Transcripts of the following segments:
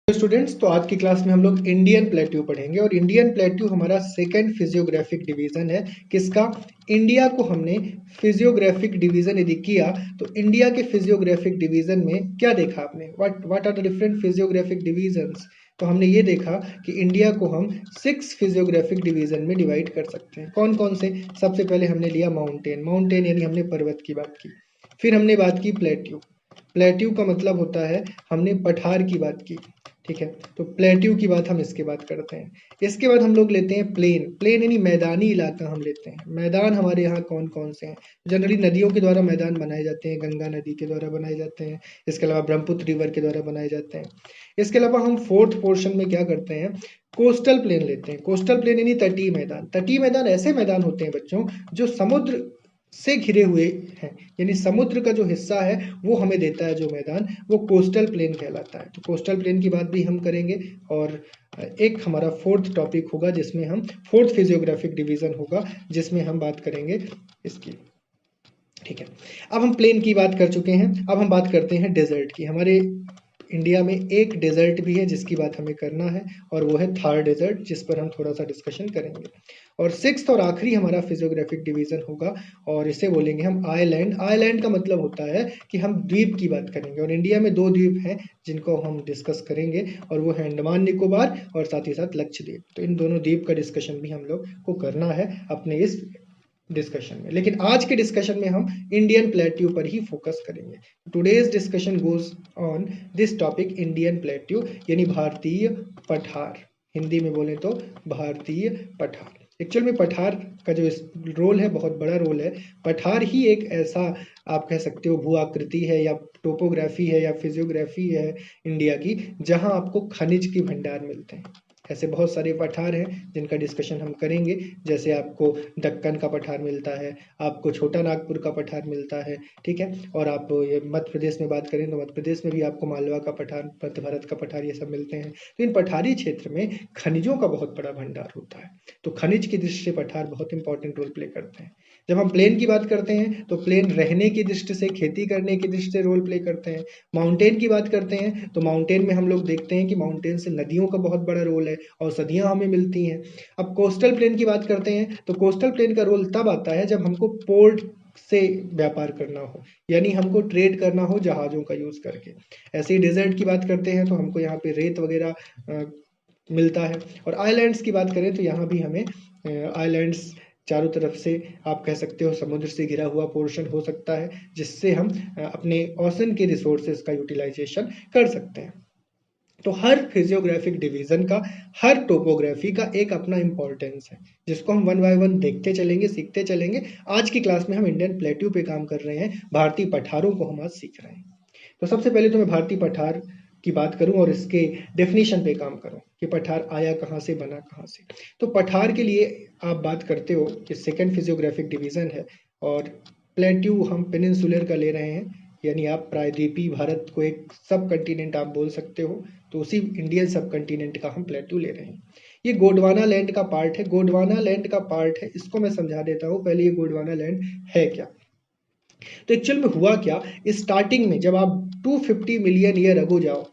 Students, तो आज की क्लास में हम लोग इंडियन प्लेट्यू पढ़ेंगे और इंडियन प्लेट्यू हमारा सेकंड फिजियोग्राफिक डिवीजन है। किसका? इंडिया को हमने फिजियोग्राफिक डिवीजन यदि किया तो इंडिया के फिजियोग्राफिक डिवीजन में क्या देखा आपने? What are the different physiographic divisions? तो हमने ये देखा कि इंडिया को हम 6 फिजियोग्राफिक डिवीजन में डिवाइड कर सकते हैं। कौन कौन से? सबसे पहले हमने लिया माउंटेन यानी हमने पर्वत की बात की। फिर हमने बात की प्लेट्यू। प्लेट्यू का मतलब होता है हमने पठार की बात की। ठीक है, तो प्लेट्यू की बात हम इसके बाद करते हैं। इसके बाद हम लोग लेते हैं प्लेन यानी मैदानी इलाका हम लेते हैं। मैदान हमारे यहाँ कौन कौन से हैं? जनरली नदियों के द्वारा मैदान बनाए जाते हैं, गंगा नदी के द्वारा बनाए जाते हैं, इसके अलावा ब्रह्मपुत्र रिवर के द्वारा बनाए जाते हैं। इसके अलावा हम फोर्थ पोर्शन में क्या करते हैं? कोस्टल प्लेन लेते हैं। कोस्टल प्लेन यानी तटीय मैदान। तटीय मैदान ऐसे मैदान होते हैं बच्चों जो समुद्र से घिरे हुए हैं, यानी समुद्र का जो हिस्सा है वो हमें देता है जो मैदान, वो कोस्टल प्लेन कहलाता है। तो कोस्टल प्लेन की बात भी हम करेंगे और एक हमारा फोर्थ टॉपिक होगा जिसमें हम फोर्थ फिजियोग्राफिक डिवीजन होगा जिसमें हम बात करेंगे इसकी। ठीक है, अब हम प्लेन की बात कर चुके हैं, अब हम बात करते हैं डेजर्ट की। हमारे इंडिया में एक डेजर्ट भी है जिसकी बात हमें करना है और वो है थार डेजर्ट, जिस पर हम थोड़ा सा डिस्कशन करेंगे। और सिक्स्थ और आखिरी हमारा फिजियोग्राफिक डिवीजन होगा और इसे बोलेंगे हम आइलैंड। आइलैंड का मतलब होता है कि हम द्वीप की बात करेंगे और इंडिया में 2 द्वीप हैं जिनको हम डिस्कस करेंगे और वो है अंडमान निकोबार और साथ ही साथ लक्षद्वीप। तो इन दोनों द्वीप का डिस्कशन भी हम लोग को करना है अपने इस डिस्कशन में, लेकिन आज के डिस्कशन में हम इंडियन प्लेट्यू पर ही फोकस करेंगे। Today's discussion goes on this topic Indian plateau यानी भारतीय पठार। हिंदी में बोले तो भारतीय पठार। एक्चुअल में पठार का जो रोल है बहुत बड़ा रोल है। पठार ही एक ऐसा आप कह सकते हो भू आकृति है या टोपोग्राफी है या फिजियोग्राफी है इंडिया की, जहां आपको खनिज की भंडार मिलते हैं। ऐसे बहुत सारे पठार हैं जिनका डिस्कशन हम करेंगे, जैसे आपको दक्कन का पठार मिलता है, आपको छोटा नागपुर का पठार मिलता है। ठीक है, और आप ये मध्य प्रदेश में बात करें तो मध्य प्रदेश में भी आपको मालवा का पठार, मध्य भारत का पठार, ये सब मिलते हैं। तो इन पठारी क्षेत्र में खनिजों का बहुत बड़ा भंडार होता है, तो खनिज की दृष्टि से पठार बहुत इंपॉर्टेंट रोल प्ले करते हैं। जब हम प्लेन की बात करते हैं तो प्लेन रहने की दृष्टि से, खेती करने की दृष्टि से रोल प्ले करते हैं। माउंटेन की बात करते हैं तो माउंटेन में हम लोग देखते हैं कि माउंटेन से नदियों का बहुत बड़ा रोल है, औषधियां हमें मिलती हैं। अब कोस्टल प्लेन की बात करते हैं तो कोस्टल प्लेन का रोल तब आता है जब हमको पोर्ट से व्यापार करना हो, यानी हमको ट्रेड करना हो जहाजों का यूज करके। ऐसे ही डेजर्ट की बात करते हैं तो हमको यहाँ पे रेत वगैरह मिलता है। और आइलैंड्स की बात करें तो यहाँ भी हमें आइलैंड्स चारों तरफ से आप कह सकते हो समुद्र से घिरा हुआ पोर्शन हो सकता है, जिससे हम अपने ओशन के रिसोर्सेज का यूटिलाइजेशन कर सकते हैं। तो हर फिजियोग्राफिक डिवीजन का, हर टोपोग्राफी का एक अपना इंपॉर्टेंस है, जिसको हम वन बाय वन देखते चलेंगे, सीखते चलेंगे। आज की क्लास में हम इंडियन प्लेट्यू पे काम कर रहे हैं, भारतीय पठारों को हम आज सीख रहे हैं। तो सबसे पहले तो मैं भारतीय पठार की बात करूं और इसके डेफिनेशन पे काम करूं कि पठार आया कहां से, बना कहां से। तो पठार के लिए आप बात करते हो कि सेकेंड फिजियोग्राफिक डिवीजन है और प्लेट्यू हम पेनिनसुलर का ले रहे हैं, यानी आप प्रायद्वीपीय भारत को एक सब कंटिनेंट आप बोल सकते हो, तो उसी इंडियन सब कंटिनेंट का हम प्लेट्यू ले रहे हैं। ये गोंडवाना लैंड का पार्ट है, गोंडवाना लैंड का पार्ट है। इसको मैं समझा देता हूँ पहले, ये गोंडवाना लैंड है क्या। तो एक्चुअल में हुआ क्या, स्टार्टिंग में जब आप 250 मिलियन ईयर अगो जाओ,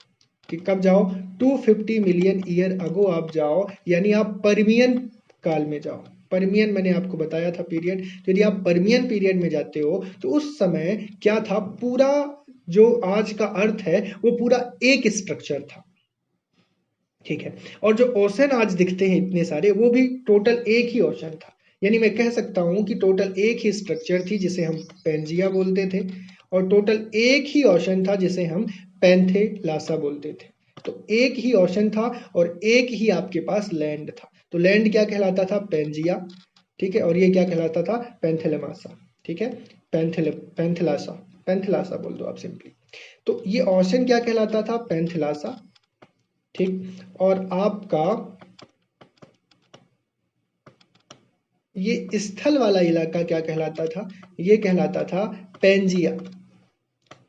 कि कब जाओ? 250 मिलियन ईयर अगो आप जाओ, यानी आप पर्मियन काल में जाओ। पर्मियन मैंने आपको बताया था पीरियड, तो यदि आप पर्मियन पीरियड में जाते हो तो उस समय क्या था, पूरा जो आज का अर्थ है वो पूरा एक स्ट्रक्चर था। ठीक है, और जो ओशन आज दिखते हैं इतने सारे, वो भी टोटल एक ही ओशन था। यानी मैं कह सकता हूं कि टोटल एक ही स्ट्रक्चर थी जिसे हम पेंजिया बोलते थे, और टोटल एक ही ओशन था जिसे हम पैंथेलासा बोलते थे। तो एक ही ओशन था और एक ही आपके पास लैंड था। तो लैंड क्या कहलाता था? पेंजिया। ठीक है, और ये क्या कहलाता था? पैंथेलमासा। ठीक है, पैंथेलासा, पैंथेलासा बोल दो आप सिंपली। तो ये ओशन क्या कहलाता था? पैंथेलासा। ठीक, और आपका ये स्थल वाला इलाका क्या कहलाता था? ये कहलाता था पेंजिया।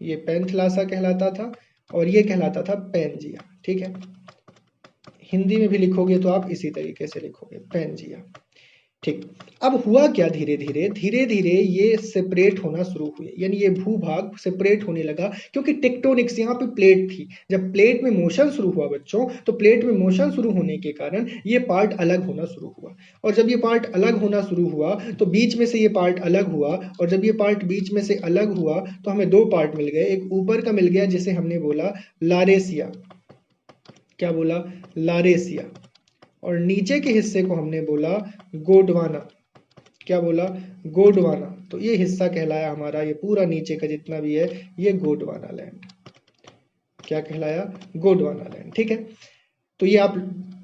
ये पैंथेलासा कहलाता था और ये कहलाता था पेंजिया। ठीक है, हिंदी में भी लिखोगे तो आप इसी तरीके से लिखोगे, पेंजिया। ठीक। अब हुआ क्या, धीरे धीरे ये सेपरेट होना शुरू हुए, यानी ये भूभाग सेपरेट होने लगा, क्योंकि टेक्टोनिक्स, यहाँ पे प्लेट थी। जब प्लेट में मोशन शुरू हुआ बच्चों, तो प्लेट में मोशन शुरू होने के कारण ये पार्ट अलग होना शुरू हुआ, और जब ये पार्ट अलग होना शुरू हुआ तो बीच में से ये पार्ट अलग हुआ, और जब ये पार्ट बीच में से अलग हुआ तो हमें दो पार्ट मिल गए। एक ऊपर का मिल गया जिसे हमने बोला लारेसिया, क्या बोला, लारेसिया, और नीचे के हिस्से को हमने बोला गोडवाना, क्या बोला, गोडवाना। तो ये हिस्सा कहलाया हमारा, ये पूरा नीचे का जितना भी है ये गोडवाना लैंड, क्या कहलाया, गोडवाना लैंड। ठीक है, तो ये आप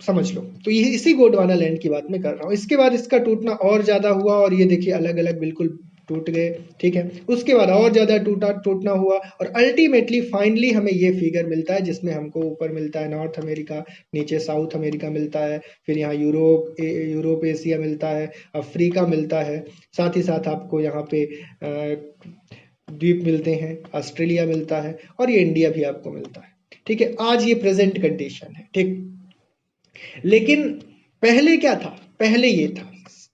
समझ लो। तो ये इसी गोडवाना लैंड की बात मैं कर रहा हूँ। इसके बाद इसका टूटना और ज्यादा हुआ, और ये देखिए अलग अलग बिल्कुल टूट गए। ठीक है, उसके बाद और ज्यादा टूटना हुआ, और अल्टीमेटली फाइनली हमें ये फिगर मिलता है जिसमें हमको ऊपर मिलता है नॉर्थ अमेरिका, नीचे साउथ अमेरिका मिलता है, फिर यहाँ यूरोप एशिया मिलता है, अफ्रीका मिलता है, साथ ही साथ आपको यहाँ पे द्वीप मिलते हैं, ऑस्ट्रेलिया मिलता है, और ये इंडिया भी आपको मिलता है। ठीक है, आज ये प्रेजेंट कंडीशन है। ठीक, लेकिन पहले क्या था, पहले ये था,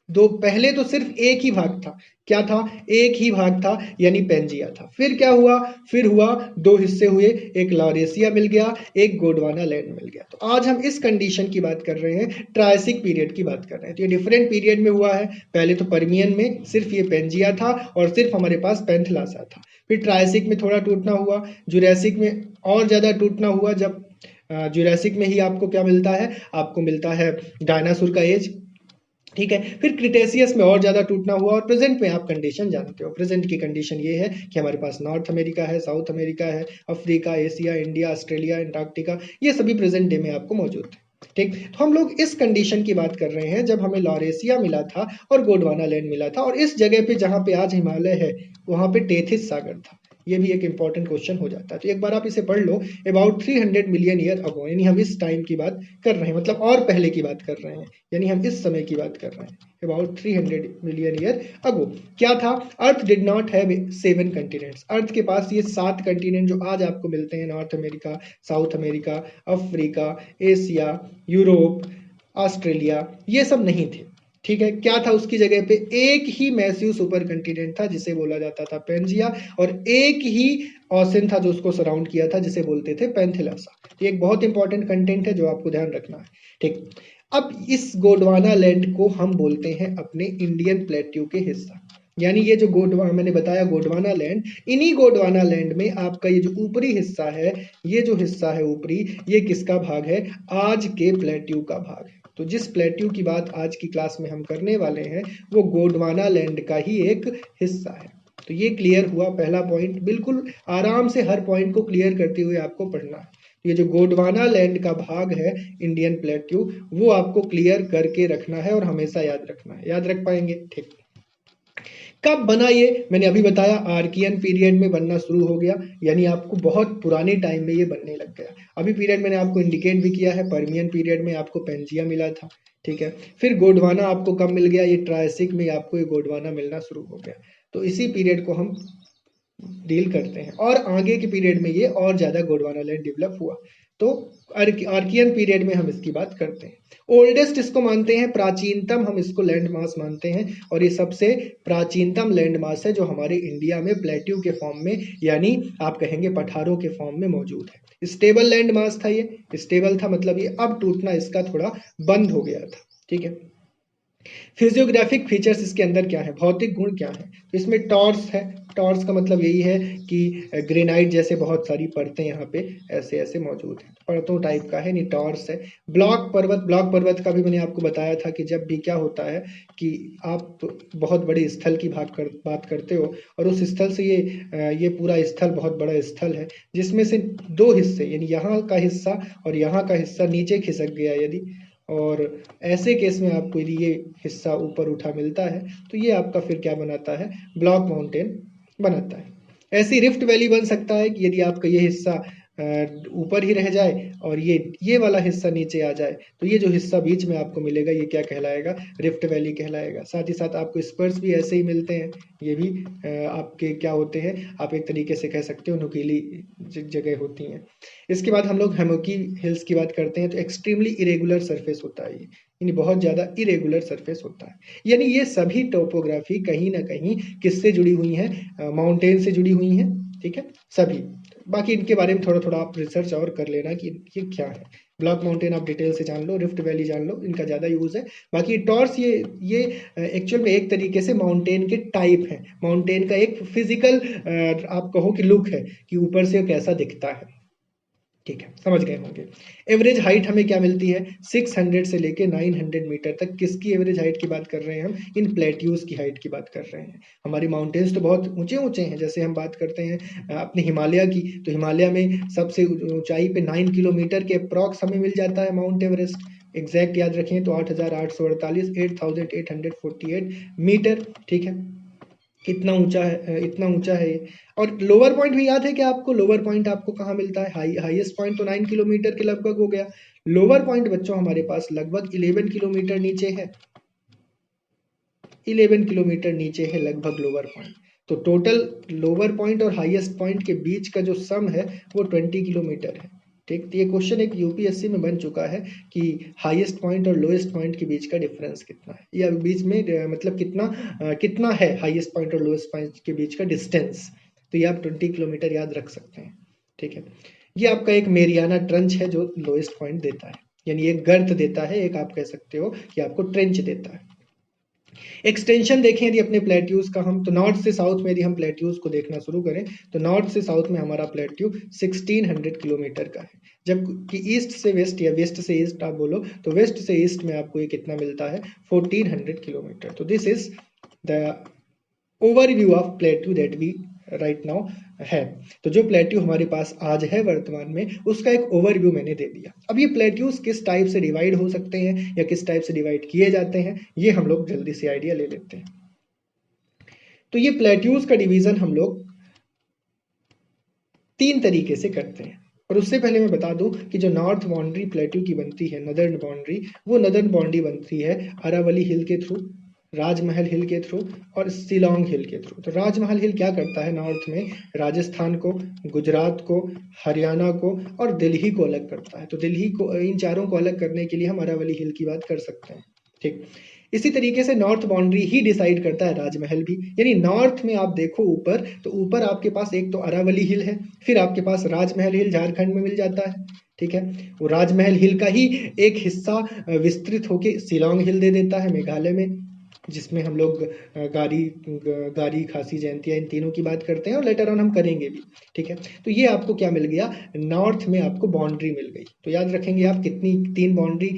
पहले तो सिर्फ एक ही भाग था, क्या था, एक ही भाग था, यानी पेंजिया था। फिर क्या हुआ, फिर हुआ दो हिस्से हुए, एक लॉरेसिया मिल गया, एक गोडवाना लैंड मिल गया। तो आज हम इस कंडीशन की बात कर रहे हैं, ट्रायसिक पीरियड की बात कर रहे हैं। तो ये डिफरेंट पीरियड में हुआ है। पहले तो पर्मियन में सिर्फ ये पेंजिया था और सिर्फ हमारे पास पेंथलासा था। फिर ट्रायसिक में थोड़ा टूटना हुआ, जुरैसिक में और ज्यादा टूटना हुआ। जब जुरैसिक में ही आपको क्या मिलता है, आपको मिलता है डायनासोर का एज। ठीक है, फिर क्रिटेशियस में और ज्यादा टूटना हुआ, और प्रेजेंट में आप कंडीशन जानते हो। प्रेजेंट की कंडीशन ये है कि हमारे पास नॉर्थ अमेरिका है, साउथ अमेरिका है, Africa, Asia, India, Australia, Antarctica, ये सभी प्रेजेंट डे में आपको मौजूद है। ठीक, तो हम लोग इस कंडीशन की बात कर रहे हैं जब हमें लॉरेसिया मिला था और गोडवाना लैंड मिला था, और इस जगह पे जहां पे आज हिमालय है वहां पे टेथिस सागर था। ये भी एक इंपॉर्टेंट क्वेश्चन हो जाता है, तो एक बार आप इसे पढ़ लो। अबाउट 300 मिलियन ईयर अगो, यानी हम इस टाइम की बात कर रहे हैं, मतलब और पहले की बात कर रहे हैं, यानी हम इस समय की बात कर रहे हैं। अबाउट 300 मिलियन ईयर अगो क्या था, अर्थ डिड नॉट हैव 7 कंटिनेंट्स। अर्थ के पास ये 7 कंटिनेंट जो आज आपको मिलते हैं, north America, south America, Africa, Asia, Europe, Australia, ये सब नहीं थे। ठीक है, क्या था उसकी जगह पे, एक ही मैसिव सुपर कंटिनेंट था जिसे बोला जाता था पेंजिया, और एक ही ओशन था जो उसको सराउंड किया था जिसे बोलते थे पेंथिलासा। ये एक बहुत इंपॉर्टेंट कंटेंट है जो आपको ध्यान रखना है। ठीक, अब इस गोडवाना लैंड को हम बोलते हैं अपने इंडियन प्लेट्यू के हिस्सा, यानी ये जो गोडवाना मैंने बताया गोडवाना लैंड, इन्हीं गोडवाना लैंड में आपका ये जो ऊपरी हिस्सा है, ये जो हिस्सा है ऊपरी, ये किसका भाग है, आज के प्लेट्यू का भाग है। तो जिस प्लेट्यू की बात आज की क्लास में हम करने वाले हैं वो गोडवाना लैंड का ही एक हिस्सा है। तो ये क्लियर हुआ पहला पॉइंट, बिल्कुल आराम से हर पॉइंट को क्लियर करते हुए आपको पढ़ना है। ये जो गोडवाना लैंड का भाग है इंडियन प्लेट्यू, वो आपको क्लियर करके रखना है और हमेशा याद रखना है। याद रख पाएंगे? ठीक, कब बना ये मैंने अभी बताया, आर्कियन पीरियड में बनना शुरू हो गया, यानी आपको बहुत पुराने टाइम में ये बनने लग गया। अभी पीरियड मैंने आपको इंडिकेट भी किया है, पर्मियन पीरियड में आपको पेंजिया मिला था। ठीक है, फिर गोडवाना आपको कब मिल गया, ये ट्रायसिक में आपको ये गोडवाना मिलना शुरू हो गया। तो इसी पीरियड को हम डील करते हैं, और आगे के पीरियड में ये और ज्यादा गोडवाना लैंड डेवलप हुआ। तो आर्कियन पीरियड में हम इसकी बात करते हैं। ओल्डेस्ट इसको मानते हैं, प्राचीनतम हम इसको लैंड मास मानते हैं, और ये सबसे प्राचीनतम लैंड मास है जो हमारे इंडिया में प्लेट्यू के फॉर्म में, यानी आप कहेंगे पठारों के फॉर्म में मौजूद है। स्टेबल लैंड मास था, ये स्टेबल था, मतलब ये अब टूटना इसका थोड़ा बंद हो गया था। ठीक है, फिजियोग्राफिक फीचर्स इसके अंदर क्या है, भौतिक गुण क्या है, तो इसमें टॉर्स है। टॉर्स का मतलब यही है कि ग्रेनाइट जैसे बहुत सारी परतें यहाँ पे ऐसे ऐसे मौजूद हैं, परतों टाइप का है, नहीं टॉर्स है। ब्लॉक पर्वत का भी मैंने आपको बताया था कि जब भी क्या होता है कि आप बहुत बड़े स्थल की बात करते हो, और उस स्थल से ये पूरा स्थल बहुत बड़ा स्थल है जिसमें से दो हिस्से, यानी यहाँ का हिस्सा और यहाँ का हिस्सा नीचे खिसक गया यदि, और ऐसे केस में आपको यदि ये हिस्सा ऊपर उठा मिलता है तो ये आपका फिर क्या बनाता है, ब्लॉक माउंटेन बनाता है। ऐसी रिफ्ट वैली बन सकता है कि यदि आपका ये हिस्सा ऊपर ही रह जाए और ये वाला हिस्सा नीचे आ जाए, तो ये जो हिस्सा बीच में आपको मिलेगा ये क्या कहलाएगा? रिफ्ट वैली कहलाएगा। साथ ही साथ आपको स्पर्स भी ऐसे ही मिलते हैं, ये भी आपके क्या होते हैं, आप एक तरीके से कह सकते हो नुकीली जगह होती हैं। इसके बाद हम लोग हेमोकी हिल्स की बात करते हैं, तो एक्सट्रीमली इरेगुलर सरफेस होता है ये, यानी बहुत ज़्यादा इरेगुलर सरफेस होता है। यानी ये सभी टोपोग्राफी कहीं ना कहीं किससे जुड़ी हुई हैं? माउंटेन से जुड़ी हुई हैं, ठीक है, सभी। बाकी इनके बारे में थोड़ा थोड़ा आप रिसर्च और कर लेना कि ये क्या है। ब्लॉक माउंटेन आप डिटेल से जान लो, रिफ्ट वैली जान लो, इनका ज़्यादा यूज़ है। बाकी टॉर्स ये एक्चुअल में एक तरीके से माउंटेन के टाइप है, माउंटेन का एक फिजिकल आप कहो कि लुक है कि ऊपर से कैसा दिखता है, ठीक है, समझ गए होंगे। एवरेज हाइट हमें क्या मिलती है? 600 से लेके 900 मीटर तक। किसकी एवरेज हाइट की बात कर रहे हैं हम? इन प्लेट्यूज की हाइट की बात कर रहे हैं। हमारी माउंटेन्स तो बहुत ऊंचे ऊंचे हैं, जैसे हम बात करते हैं अपने हिमालय की, तो हिमालय में सबसे ऊंचाई पे 9 किलोमीटर के अप्रॉक्स हमें मिल जाता है माउंट एवरेस्ट। एग्जैक्ट याद रखें तो 8,848 8,848 मीटर, ठीक है, कितना ऊंचा है, इतना ऊंचा है ये। और लोअर पॉइंट भी याद है कि आपको लोअर पॉइंट आपको कहाँ मिलता है? हाईएस्ट पॉइंट तो 9 किलोमीटर के लगभग हो गया। लोअर पॉइंट बच्चों हमारे पास लगभग 11 किलोमीटर नीचे है, 11 किलोमीटर नीचे है लगभग लोअर पॉइंट। तो टोटल लोअर पॉइंट और हाईएस्ट पॉइंट के बीच का जो सम है वो 20 किलोमीटर है, ठीक। तो ये क्वेश्चन एक यूपीएससी में बन चुका है कि हाईएस्ट पॉइंट और लोएस्ट पॉइंट के बीच का डिफरेंस कितना है, या बीच में मतलब कितना है हाईएस्ट पॉइंट और लोएस्ट पॉइंट के बीच का डिस्टेंस। तो ये आप 20 किलोमीटर याद रख सकते हैं, ठीक है। ये आपका एक मेरियाना ट्रंच है जो लोएस्ट पॉइंट देता है, यानी एक गर्त देता है, एक आप कह सकते हो कि आपको ट्रेंच देता है। एक्सटेंशन देखें यदि अपने प्लेट्यूज का हम, तो नॉर्थ से साउथ में यदि हम प्लेट्यूज को देखना शुरू करें तो नॉर्थ से साउथ में हमारा प्लेट्यू 1600 किलोमीटर का है, जबकि ईस्ट से वेस्ट या वेस्ट से ईस्ट आप बोलो तो वेस्ट से ईस्ट में आपको ये कितना मिलता है? 1400 किलोमीटर। तो this is the overview of plateau that we write now है। तो जो प्लेट्यू हमारे पास आज है वर्तमान में, उसका एक ओवरव्यू मैंने दे दिया। अब ये प्लेट्यूज किस टाइप से डिवाइड हो सकते हैं या किस टाइप से डिवाइड किए जाते हैं, ये हम लोग जल्दी से आइडिया ले लेते हैं। तो ये प्लेट्यूज का डिवीजन हम लोग 3 तरीके से करते हैं। और उससे पहले मैं बता दूं कि जो नॉर्थ बाउंड्री प्लेट्यू की बनती है, नदर्न बाउंड्री, वो नदर्न बाउंड्री बनती है अरावली हिल के थ्रू, राजमहल हिल के थ्रू और शिलोंग हिल के थ्रू। तो राजमहल हिल क्या करता है? नॉर्थ में राजस्थान को, गुजरात को, हरियाणा को और दिल्ली को अलग करता है। तो दिल्ली को, इन चारों को अलग करने के लिए हम अरावली हिल की बात कर सकते हैं, ठीक। इसी तरीके से नॉर्थ बाउंड्री ही डिसाइड करता है राजमहल भी, यानी नॉर्थ में आप देखो ऊपर, तो ऊपर आपके पास एक तो अरावली हिल है, फिर आपके पास राजमहल हिल झारखंड में मिल जाता है, ठीक है। वो राजमहल हिल का ही एक हिस्सा विस्तृत होके शिलोंग हिल दे देता है मेघालय में, जिसमें हम लोग गारी खासी जयंतिया इन तीनों की बात करते हैं और लेटर ऑन हम करेंगे भी, ठीक है। तो ये आपको क्या मिल गया? नॉर्थ में आपको बाउंड्री मिल गई। तो याद रखेंगे आप कितनी, 3 बाउंड्री,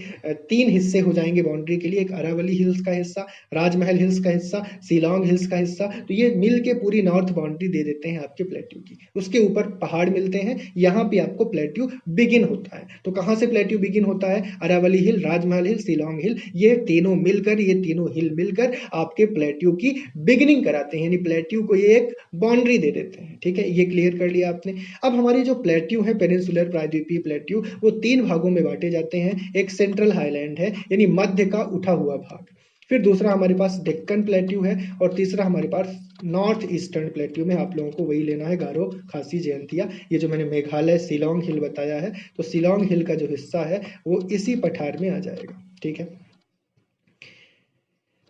3 हिस्से हो जाएंगे बाउंड्री के लिए, एक अरावली हिल्स का हिस्सा, राजमहल हिल्स का हिस्सा, शिलोंग हिल्स का हिस्सा। तो ये मिल के पूरी नॉर्थ बाउंड्री दे देते हैं आपके प्लेट्यू की। उसके ऊपर पहाड़ मिलते हैं, यहाँ पे आपको प्लेट्यू बिगिन होता है। तो कहाँ से प्लेट्यू बिगिन होता है? अरावली हिल, राजमहल हिल, शिलोंग हिल, ये तीनों मिलकर, ये तीनों हिल मिलकर आपके प्लेट्यू की बिगिनिंग कराते हैं, यानी प्लेट्यू को ये एक बाउंड्री दे देते हैं, ठीक है। ये क्लियर कर लिया आपने। अब हमारी जो प्लेट्यू है, पेनिनसुलर प्रायद्वीपीय प्लेट्यू, वो 3 भागों में बांटे जाते हैं। एक सेंट्रल हाईलैंड है, यानी मध्य का उठा हुआ भाग, फिर दूसरा हमारे पास डेक्कन प्लेट्यू है, और तीसरा हमारे पास नॉर्थ ईस्टर्न प्लेट्यू में आप लोगों को वही लेना है, गारो खासी जयंतिया। ये जो मैंने मेघालय शिलोंग हिल बताया है, तो शिलोंग हिल का जो हिस्सा है वो इसी पठार में आ जाएगा, ठीक है।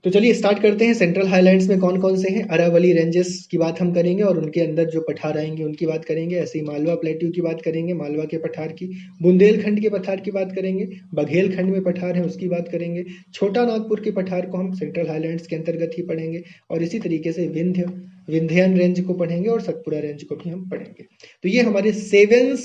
तो चलिए स्टार्ट करते हैं। सेंट्रल हाईलैंड्स में कौन कौन से हैं? अरावली रेंजेस की बात हम करेंगे और उनके अंदर जो पठार आएंगे उनकी बात करेंगे। ऐसे ही मालवा प्लेट्यू की बात करेंगे, मालवा के पठार की। बुंदेलखंड के पठार की बात करेंगे, बघेलखंड में पठार है उसकी बात करेंगे। छोटा नागपुर के पठार को हम सेंट्रल हाईलैंड्स के अंतर्गत ही पढ़ेंगे, और इसी तरीके से विंध्यन रेंज को पढ़ेंगे और सतपुड़ा रेंज को भी हम पढ़ेंगे। तो ये हमारे 7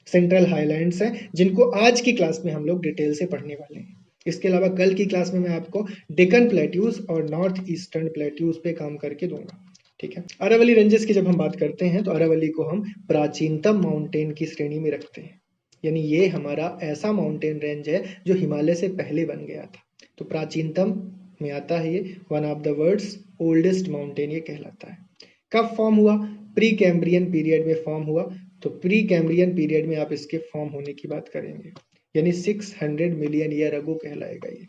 सेंट्रल हाईलैंड्स हैं जिनको आज की क्लास में हम लोग डिटेल से पढ़ने वाले हैं। इसके अलावा कल की क्लास में मैं आपको डेक्कन प्लेट्यूज और नॉर्थ ईस्टर्न प्लेट्यूज पे काम करके दूंगा, ठीक है। अरावली रेंजेस की जब हम बात करते हैं तो अरावली को हम प्राचीनतम माउंटेन की श्रेणी में रखते हैं, यानी ये हमारा ऐसा माउंटेन रेंज है जो हिमालय से पहले बन गया था। तो प्राचीनतम में आता है ये, one of the world's oldest mountain ये कहलाता है। कब फॉर्म हुआ? प्री कैम्ब्रियन पीरियड में फॉर्म हुआ, तो प्री कैम्ब्रियन पीरियड में आप इसके फॉर्म होने की बात करेंगे, यानी 600 मिलियन ईयर अगो कहलाएगा ये।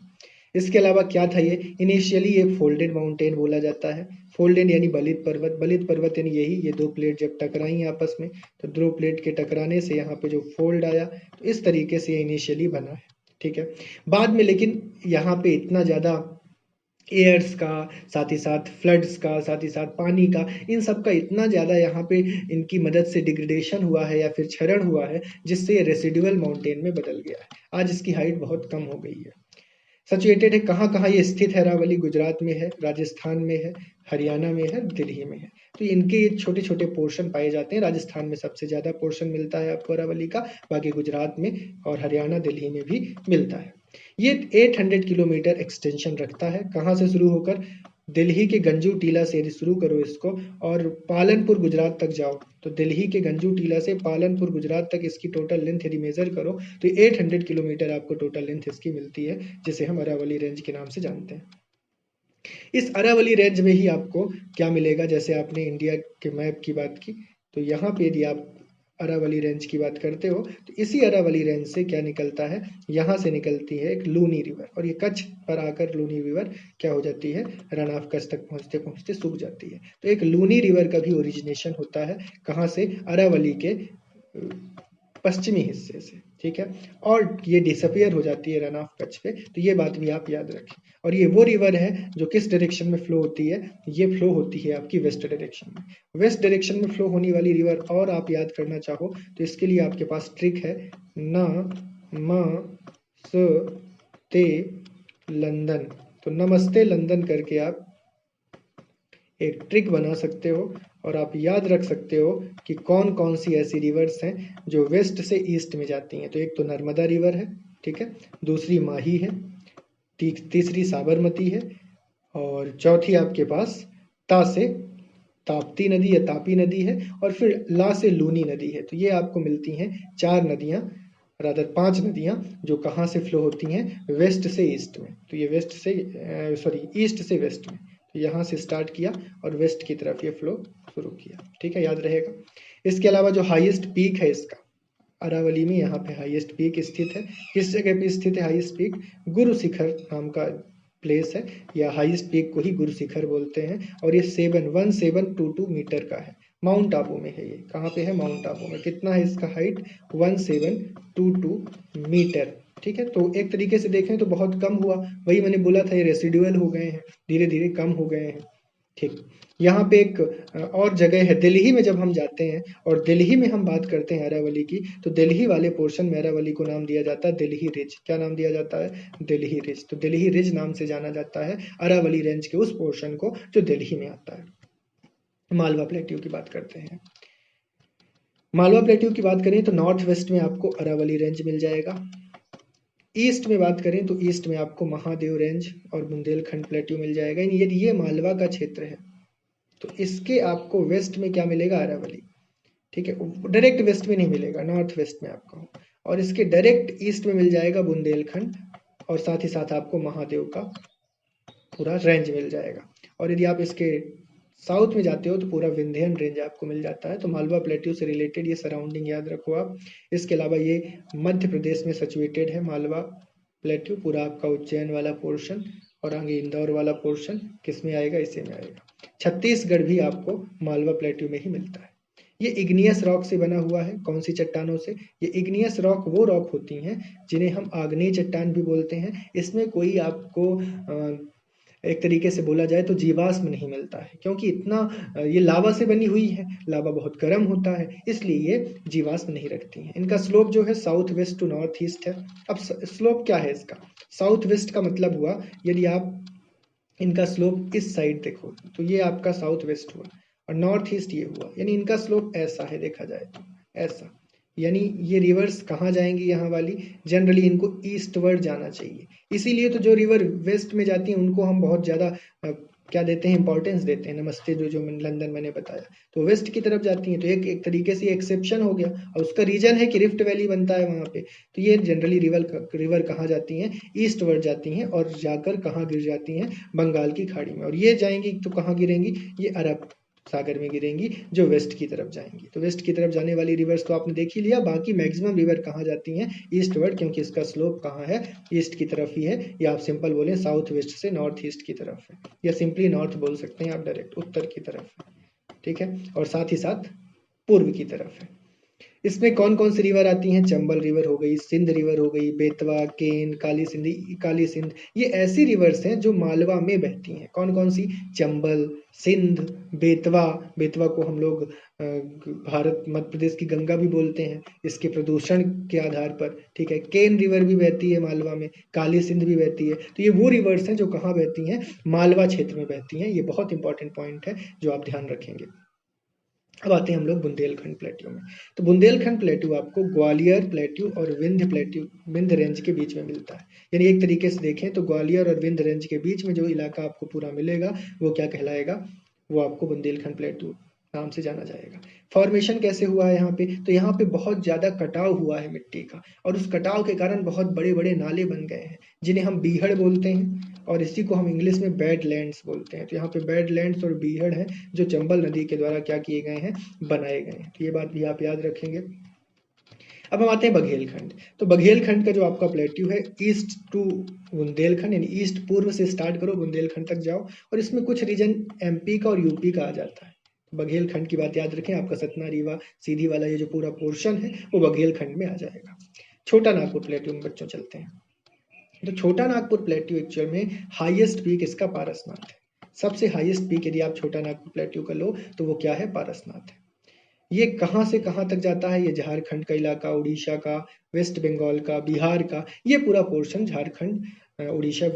इसके अलावा क्या था ये, इनिशियली ये फोल्डेड माउंटेन बोला जाता है। फोल्डेड यानी बलित पर्वत यानी यही, ये दो प्लेट जब टकराई आपस में तो दो प्लेट के टकराने से यहाँ पे जो फोल्ड आया, तो इस तरीके से ये इनिशियली बना है, ठीक है। बाद में लेकिन यहाँ पे इतना ज़्यादा एयर्स का, साथ ही साथ फ्लड्स का, साथ ही साथ पानी का, इन सब का इतना ज़्यादा यहाँ पे इनकी मदद से डिग्रेडेशन हुआ है या फिर क्षरण हुआ है, जिससे ये रेसिडुअल माउंटेन में बदल गया है। आज इसकी हाइट बहुत कम हो गई है। सिचुएटेड है कहाँ कहाँ ये स्थित है, अरावली गुजरात में है, राजस्थान में है, हरियाणा में है, दिल्ली में है। तो इनके ये छोटे छोटे पोर्शन पाए जाते हैं। राजस्थान में सबसे ज़्यादा पोर्शन मिलता है आपको अरावली का, बाकी गुजरात में और हरियाणा दिल्ली में भी मिलता है। ये 800 किलोमीटर एक्सटेंशन रखता है, कहाँ से शुरू होकर, दिल्ली के गंजू टीला से यदि शुरू करो इसको और पालनपुर गुजरात तक जाओ, तो दिल्ली के गंजू टीला से पालनपुर गुजरात तक इसकी टोटल लेंथ यदि मेजर करो तो 800 किलोमीटर आपको टोटल लेंथ इसकी मिलती है, जिसे हम अरावली रेंज के नाम से जानते हैं। इस अरावली रेंज में ही आपको क्या मिलेगा, जैसे आपने इंडिया के मैप की बात की, तो यहाँ पे यदि आप अरावली रेंज की बात करते हो तो इसी अरावली रेंज से क्या निकलता है, यहाँ से निकलती है एक लूनी रिवर, और ये कच्छ पर आकर लूनी रिवर क्या हो जाती है, रन ऑफ कच्छ तक पहुँचते पहुँचते सूख जाती है। तो एक लूनी रिवर का भी ओरिजिनेशन होता है, कहाँ से, अरावली के पश्चिमी हिस्से से, ठीक है, और ये डिसअपियर हो जाती है रन ऑफ कच्छ पे। तो ये बात भी आप याद रखें। और ये वो रिवर है जो किस डायरेक्शन में फ्लो होती है, ये फ्लो होती है आपकी वेस्ट डायरेक्शन में। वेस्ट डायरेक्शन में फ्लो होने वाली रिवर और आप याद करना चाहो तो इसके लिए आपके पास ट्रिक है, नमस्ते लंदन। तो नमस्ते लंदन करके आप एक ट्रिक बना सकते हो और आप याद रख सकते हो कि कौन कौन सी ऐसी रिवर्स हैं जो वेस्ट से ईस्ट में जाती हैं। तो एक तो नर्मदा रिवर है, ठीक है, दूसरी माही है, तीसरी साबरमती है, और चौथी आपके पास ता से ताप्ती नदी या तापी नदी है, और फिर ला से लूनी नदी है। तो ये आपको मिलती हैं 4 नदियाँ, रादर 5 नदियाँ, जो कहाँ से फ्लो होती हैं, वेस्ट से ईस्ट में। तो ये वेस्ट से ईस्ट से वेस्ट में, तो यहाँ से स्टार्ट किया और वेस्ट की तरफ ये फ्लो शुरू किया, ठीक है, याद रहेगा। इसके अलावा जो हाईएस्ट पीक है इसका, अरावली में यहाँ पे हाईएस्ट पीक स्थित है। किस जगह पे स्थित है हाईएस्ट पीक, गुरु शिखर नाम का प्लेस है, या हाईएस्ट पीक को ही गुरु शिखर बोलते हैं, और ये 1722 मीटर का है। माउंट आबू में है, ये कहाँ पे है, माउंट आबू में। कितना है इसका हाइट, 1722 मीटर, ठीक है। तो एक तरीके से देखें तो बहुत कम हुआ, वही मैंने बोला था ये रेसिडुअल हो गए हैं, धीरे धीरे कम हो गए हैं, ठीक। यहाँ पे एक और जगह है, दिल्ली में जब हम जाते हैं और दिल्ली में हम बात करते हैं अरावली की, तो दिल्ली वाले पोर्शन में अरावली को नाम दिया जाता है दिल्ली रिज। क्या नाम दिया जाता है, दिल्ली रिज। तो दिल्ली रिज नाम से जाना जाता है अरावली रेंज के उस पोर्शन को जो दिल्ली में आता है। मालवा प्लेट्यू की बात करते हैं। मालवा प्लेट्यू की बात करें तो नॉर्थ वेस्ट में आपको अरावली रेंज मिल जाएगा। ईस्ट में बात करें तो ईस्ट में आपको महादेव रेंज और बुंदेलखंड प्लेट्यू मिल जाएगा। यदि ये मालवा का क्षेत्र है तो इसके आपको वेस्ट में क्या मिलेगा, अरावली, ठीक है। डायरेक्ट वेस्ट में नहीं मिलेगा, नॉर्थ वेस्ट में आपको, और इसके डायरेक्ट ईस्ट में मिल जाएगा बुंदेलखंड, और साथ ही साथ आपको महादेव का पूरा रेंज मिल जाएगा। और यदि आप इसके साउथ में जाते हो तो पूरा विंध्यन रेंज आपको मिल जाता है। तो मालवा प्लेट्यू से रिलेटेड ये सराउंडिंग याद रखो आप। इसके अलावा ये मध्य प्रदेश में सिचुएटेड है मालवा प्लेट्यू, पूरा आपका उज्जैन वाला पोर्शन और आगे इंदौर वाला पोर्शन किस में आएगा, इसी में आएगा। छत्तीसगढ़ भी आपको मालवा प्लेट्यू में ही मिलता है। ये इग्नियस रॉक से बना हुआ है, कौन सी चट्टानों से, ये इग्नियस रॉक वो रॉक होती हैं जिन्हें हम आग्नेय चट्टान भी बोलते हैं। इसमें कोई आपको एक तरीके से बोला जाए तो जीवाश्म नहीं मिलता है, क्योंकि इतना ये लावा से बनी हुई है, लावा बहुत गर्म होता है, इसलिए ये जीवाश्म नहीं रखती हैं। इनका स्लोप जो है south west to north east है। अब स्लोप क्या है इसका, साउथ वेस्ट का मतलब हुआ यदि आप इनका स्लोप इस साइड देखो तो ये आपका साउथ वेस्ट हुआ, और नॉर्थ ईस्ट ये हुआ, यानी इनका स्लोप ऐसा है, देखा जाए तो ऐसा। यानी ये रिवर्स कहाँ जाएंगी, यहाँ वाली जनरली इनको ईस्टवर्ड जाना चाहिए। इसीलिए तो जो रिवर वेस्ट में जाती हैं उनको हम बहुत ज़्यादा क्या देते हैं, इंपॉर्टेंस देते हैं। नमस्ते जो लंदन मैंने बताया, तो वेस्ट की तरफ जाती हैं, तो एक तरीके से एक्सेप्शन हो गया, और उसका रीजन है कि रिफ्ट वैली बनता है वहाँ पे। तो ये जनरली रिवर कहाँ जाती हैं, ईस्टवर्ड जाती हैं, और जाकर कहाँ गिर जाती हैं, बंगाल की खाड़ी में। और ये जाएंगी तो कहाँ गिरेंगी, ये अरब सागर में गिरेंगी जो वेस्ट की तरफ जाएंगी। तो वेस्ट की तरफ जाने वाली रिवर्स तो आपने देख ही लिया। बाकी मैक्सिमम रिवर कहाँ जाती हैं? ईस्टवर्ड, क्योंकि इसका स्लोप कहाँ है? ईस्ट की तरफ ही है, या आप सिंपल बोलें साउथ वेस्ट से नॉर्थ ईस्ट की तरफ है, या सिंपली नॉर्थ बोल सकते हैं आप, डायरेक्ट उत्तर की तरफ है, ठीक है, और साथ ही साथ पूर्व की तरफ है। इसमें कौन कौन सी रिवर आती हैं? चंबल रिवर हो गई, सिंध रिवर हो गई, बेतवा, केन, काली सिंध, ये ऐसी रिवर्स हैं जो मालवा में बहती हैं। कौन कौन सी? चंबल, सिंध, बेतवा। बेतवा को हम लोग भारत मध्य प्रदेश की गंगा भी बोलते हैं इसके प्रदूषण के आधार पर, ठीक है। केन रिवर भी बहती है मालवा में, काली सिंध भी बहती है। तो ये वो रिवर्स हैं जो कहाँ बहती हैं? मालवा क्षेत्र में बहती हैं। ये बहुत इंपॉर्टेंट पॉइंट है जो आप ध्यान रखेंगे। अब आते हैं हम लोग बुंदेलखंड प्लेट्यू में। तो बुंदेलखंड प्लेट्यू आपको ग्वालियर प्लेट्यू और विंध्य रेंज के बीच में मिलता है। यानी एक तरीके से देखें तो ग्वालियर और विंध्य रेंज के बीच में जो इलाका आपको पूरा मिलेगा वो क्या कहलाएगा? वो आपको बुंदेलखंड प्लेट्यू नाम से जाना जाएगा। फॉर्मेशन कैसे हुआ है यहाँ पे? तो यहाँ पे बहुत ज्यादा कटाव हुआ है मिट्टी का, और उस कटाव के कारण बहुत बड़े बड़े नाले बन गए हैं जिन्हें हम बीहड़ बोलते हैं, और इसी को हम इंग्लिश में बैडलैंड्स बोलते हैं। तो यहाँ पे बैडलैंड्स और बीहड़ है जो चंबल नदी के द्वारा क्या किए गए हैं? बनाए गए हैं। तो ये बात भी आप याद रखेंगे। अब हम आते हैं बघेलखंड। तो बघेलखंड का जो आपका प्लेट्यू है, ईस्ट टू बुंदेलखंड, यानी ईस्ट पूर्व से स्टार्ट करो, बुंदेलखंड तक जाओ, और इसमें कुछ रीजन एमपी का और यूपी का आ जाता है। बघेलखंड की बात याद रखें, आपका सतना, रीवा, सीधी वाला ये जो पूरा पोर्शन है वो बघेलखंड में आ जाएगा। छोटा नागपुर प्लेट्यू में बच्चों चलते हैं। तो छोटा नागपुर प्लेट्यू एक्चुअल में हाईएस्ट पीक इसका पारसनाथ है। सबसे हाईएस्ट पीक यदि आप छोटा नागपुर प्लेट्यू का लो तो वो क्या है? पारसनाथ है। ये कहाँ से कहाँ तक जाता है? ये झारखंड का इलाका, उड़ीसा का, वेस्ट बंगाल का, बिहार का, ये पूरा पोर्शन झारखंड, उड़ीसा,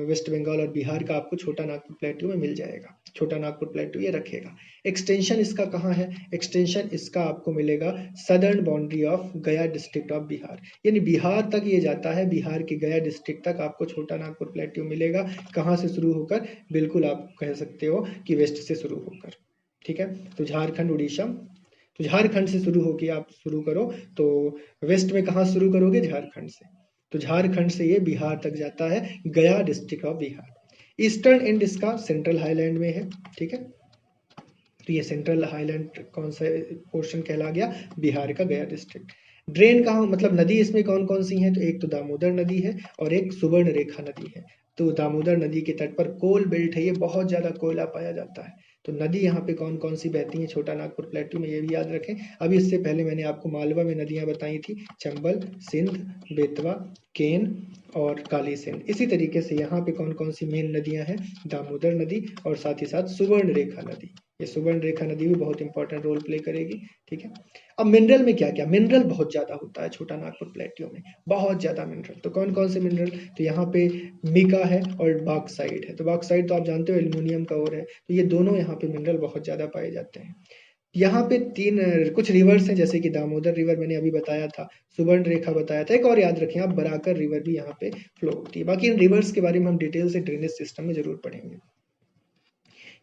वेस्ट बंगाल और बिहार का आपको छोटा नागपुर प्लेट्यू में मिल जाएगा। छोटा नागपुर प्लेट्यू ये रखेगा। एक्सटेंशन इसका कहाँ है? एक्सटेंशन इसका आपको मिलेगा सदर्न बाउंड्री ऑफ गया डिस्ट्रिक्ट ऑफ बिहार, यानी बिहार तक ये जाता है। बिहार के गया डिस्ट्रिक्ट तक आपको छोटा नागपुर प्लेट्यू मिलेगा। कहाँ से शुरू होकर? बिल्कुल आप कह सकते हो कि वेस्ट से शुरू होकर, ठीक है। तो झारखंड, उड़ीसा, तो झारखंड से शुरू होकर आप शुरू करो तो वेस्ट में कहाँ शुरू करोगे? झारखंड से। तो झारखंड से ये बिहार तक जाता है, गया district of Bihar. Eastern and इसका सेंट्रल हाईलैंड में है, ठीक है। तो ये सेंट्रल हाईलैंड कौन सा पोर्शन कहला गया? बिहार का गया डिस्ट्रिक्ट। ड्रेन कहाँ, मतलब नदी इसमें कौन कौन सी हैं? तो एक तो दामोदर नदी है और एक सुवर्ण रेखा नदी है। तो दामोदर नदी के तट पर कोल बेल्ट है, ये बहुत ज्यादा कोयला पाया जाता है। तो नदी यहाँ पे कौन कौन सी बहती है छोटा नागपुर प्लेट्यू में, ये भी याद रखें। अभी इससे पहले मैंने आपको मालवा में नदियां बताई थी, चंबल, सिंध, बेतवा, केन और काली सिंध। इसी तरीके से यहाँ पे कौन कौन सी मेन नदियां हैं? दामोदर नदी और साथ ही साथ सुवर्ण रेखा नदी। ये सुवर्ण रेखा नदी भी बहुत इंपॉर्टेंट रोल प्ले करेगी, ठीक है। अब मिनरल में क्या क्या? मिनरल बहुत ज्यादा होता है छोटा नागपुर प्लेट्यू में, बहुत ज्यादा मिनरल। तो कौन कौन से मिनरल? तो यहाँ पे मिका है और बॉक्साइट है। तो बॉक्साइट तो आप जानते हो एल्यूमिनियम का और है, तो ये दोनों यहाँ पे मिनरल बहुत ज्यादा पाए जाते हैं। यहाँ पे तीन कुछ रिवर्स हैं, जैसे कि दामोदर रिवर मैंने अभी बताया था, सुवर्ण रेखा बताया था, एक और याद रखें आप, बराकर रिवर भी यहाँ पे फ्लो होती है। बाकी इन रिवर्स के बारे में हम डिटेल से ड्रेनेज सिस्टम में जरूर पढ़ेंगे।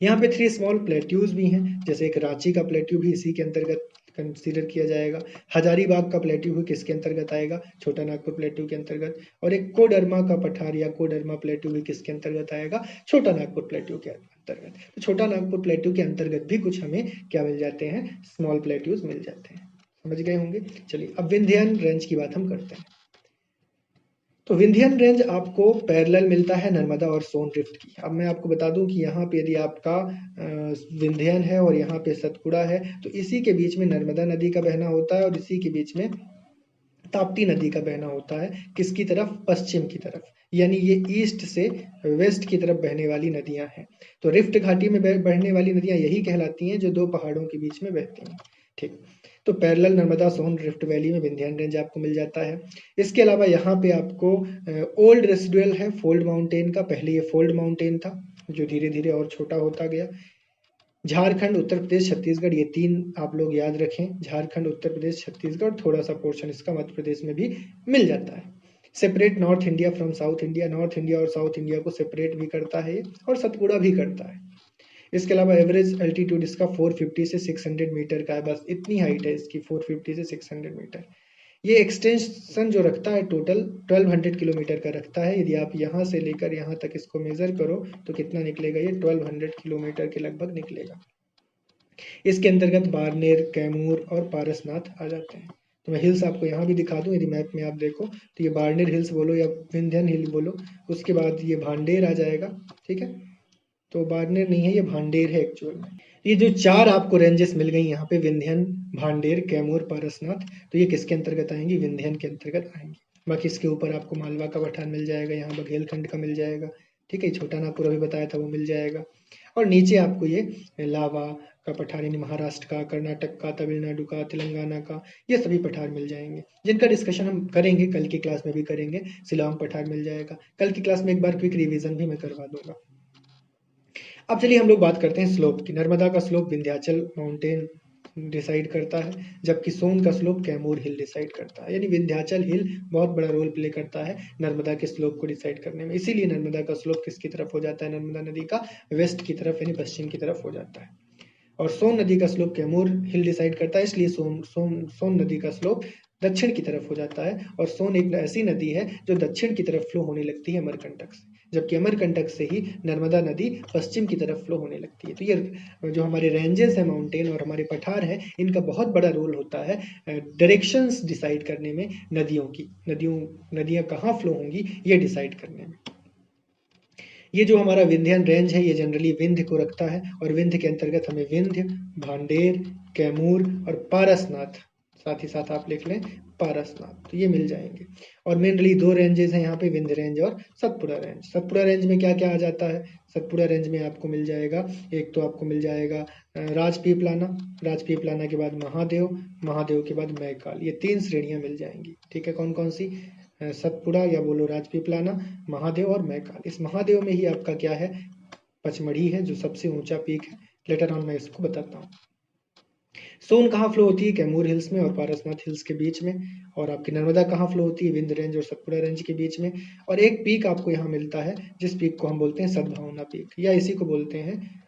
यहाँ पे 3 स्मॉल प्लेट्यूज भी हैं, जैसे एक रांची का प्लेट्यू भी इसी के अंतर्गत कंसीडर किया जाएगा। हजारीबाग का प्लेट्यू भी किसके अंतर्गत आएगा? छोटा नागपुर प्लेट्यू के अंतर्गत। और एक कोडरमा का पठार या कोडरमा प्लेट्यू भी किसके अंतर्गत आएगा? छोटा नागपुर प्लेट्यू के अंतर्गत। तो छोटा नागपुर प्लेट्यू के अंतर्गत भी कुछ हमें क्या मिल जाते हैं? स्मॉल प्लेट्यूज मिल जाते हैं। समझ गए होंगे। चलिए अब विंध्यन रेंज की बात हम करते हैं। तो विंध्यन रेंज आपको पैरेलल मिलता है नर्मदा और सोन रिफ्ट की। अब मैं आपको बता दूं कि यहाँ पे यदि आपका विंध्यन है और यहाँ पे सतपुड़ा है, तो इसी के बीच में नर्मदा नदी का बहना होता है और इसी के बीच में ताप्ती नदी का बहना होता है। किसकी तरफ? पश्चिम की तरफ, यानी ये ईस्ट से वेस्ट की तरफ बहने वाली नदियां हैं। तो रिफ्ट घाटी में बहने वाली नदियां यही कहलाती हैं जो दो पहाड़ों के बीच में बहती हैं, ठीक। तो parallel Narmada Son rift valley में विंध्यन रेंज आपको मिल जाता है। इसके अलावा यहाँ पे आपको ओल्ड रेसिडुअल है फोल्ड माउंटेन का। पहले ये फोल्ड माउंटेन था जो धीरे धीरे और छोटा होता गया। झारखंड, उत्तर प्रदेश, छत्तीसगढ़, ये 3 आप लोग याद रखें। झारखंड, उत्तर प्रदेश, छत्तीसगढ़, थोड़ा सा पोर्शन इसका मध्य प्रदेश में भी मिल जाता है। Separate north India from south India, north India और साउथ इंडिया को सेपरेट भी करता है और सतपुड़ा भी करता है। इसके अलावा एवरेज एल्टीट्यूड इसका 450 से 600 मीटर का है, बस इतनी हाइट है इसकी, 450 से 600 मीटर। ये एक्सटेंशन जो रखता है टोटल 1200 किलोमीटर का रखता है। यदि आप यहाँ से लेकर यहाँ तक इसको मेजर करो तो कितना निकलेगा? ये 1200 किलोमीटर के लगभग निकलेगा। इसके अंतर्गत बाड़मेर, कैमूर और पारसनाथ आ जाते हैं। तो मैं हिल्स आपको यहाँ भी दिखा दूँ, यदि मैप में आप देखो तो ये बाड़मेर हिल्स बोलो या विंध्यन हिल बोलो, उसके बाद ये भांडेर आ जाएगा, ठीक है। तो बाड़मेर नहीं है, ये भांडेर है एक्चुअल में। ये जो 4 आपको रेंजेस मिल गई यहाँ पे, विंध्यन, भांडेर, कैमूर, पारसनाथ, तो ये किसके अंतर्गत आएंगी? विंध्यन के अंतर्गत आएंगी। बाकी इसके ऊपर आपको मालवा का पठार मिल जाएगा, यहाँ बघेलखंड का मिल जाएगा, ठीक है। छोटा नागपुर अभी बताया था वो मिल जाएगा। और नीचे आपको ये लावा का पठार, यानी महाराष्ट्र का, कर्नाटक का, तमिलनाडु का, तेलंगाना का, ये सभी पठार मिल जाएंगे, जिनका डिस्कशन हम करेंगे, कल की क्लास में भी करेंगे। शिलांग पठार मिल जाएगा, कल की क्लास में एक बार क्विक रिवीजन भी मैं करवा दूंगा। अब चलिए हम लोग बात करते हैं स्लोप की। नर्मदा का स्लोप विंध्याचल माउंटेन डिसाइड करता है, जबकि सोन का स्लोप कैमूर हिल डिसाइड करता है। यानी विंध्याचल हिल बहुत बड़ा रोल प्ले करता है नर्मदा के स्लोप को डिसाइड करने में। इसीलिए नर्मदा का स्लोप किसकी तरफ हो जाता है? नर्मदा नदी का वेस्ट की तरफ, यानी पश्चिम की तरफ हो जाता है। और सोन नदी का स्लोप कैमूर हिल डिसाइड करता है, इसलिए सोन नदी का स्लोप दक्षिण की तरफ हो जाता है। और सोन एक ऐसी नदी है जो दक्षिण की तरफ फ्लो होने लगती है अमरकंटक से, जबकि अमरकंटक से ही नर्मदा नदी पश्चिम की तरफ फ्लो होने लगती है। तो ये जो हमारे रेंजेस हैं माउंटेन और हमारे पठार हैं, इनका बहुत बड़ा रोल होता है डायरेक्शंस डिसाइड करने में, नदियां कहाँ फ्लो होंगी ये डिसाइड करने में। ये जो हमारा विंध्यन रेंज है, ये जनरली विंध्य को रखता है, और विंध्य के अंतर्गत हमें विंध्य, भांडेर, कैमूर और पारसनाथ, साथ ही साथ आप लिख लें पारसनाथ, तो ये मिल जाएंगे। और मेनली 2 रेंजेस हैं यहाँ पे, विंध्य रेंज और सतपुड़ा रेंज। सतपुड़ा रेंज में क्या क्या आ जाता है? सतपुड़ा रेंज में आपको मिल जाएगा, एक तो आपको मिल जाएगा राजपीपलाना, राजपीपलाना के बाद महादेव, महादेव के बाद मैकाल, ये 3 श्रेणियां मिल जाएंगी, ठीक है। कौन कौन सी? सतपुड़ा या बोलो राजपीपलाना, महादेव और मैकाल। इस महादेव में ही आपका क्या है? पचमढ़ी है, जो सबसे ऊंचा पीक है। लेटर ऑन मैं इसको बताता हूँ। सोन कहाँ फ्लो होती है? कैमूर हिल्स में और पारसनाथ हिल्स के बीच में। और आपकी नर्मदा कहाँ फ्लो होती है? विंध्य रेंज और सतपुड़ा रेंज के बीच में। और एक पीक आपको यहाँ मिलता है, जिस पीक को हम बोलते हैं सद्भावना पीक, या इसी को बोलते हैं